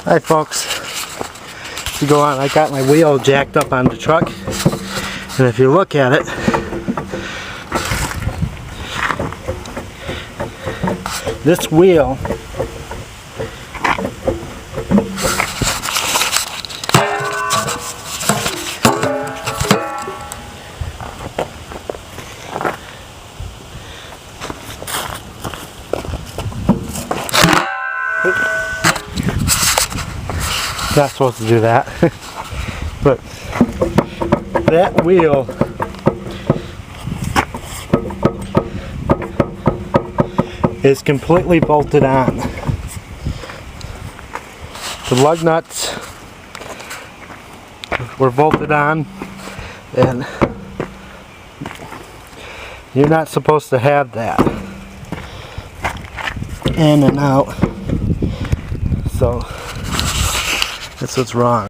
Hi folks, you go on, I got my wheel jacked up on the truck, and if you look at it, this wheel not supposed to do that, but that wheel is completely bolted on. The lug nuts were bolted on, and you're not supposed to have that in and out, so that's what's wrong.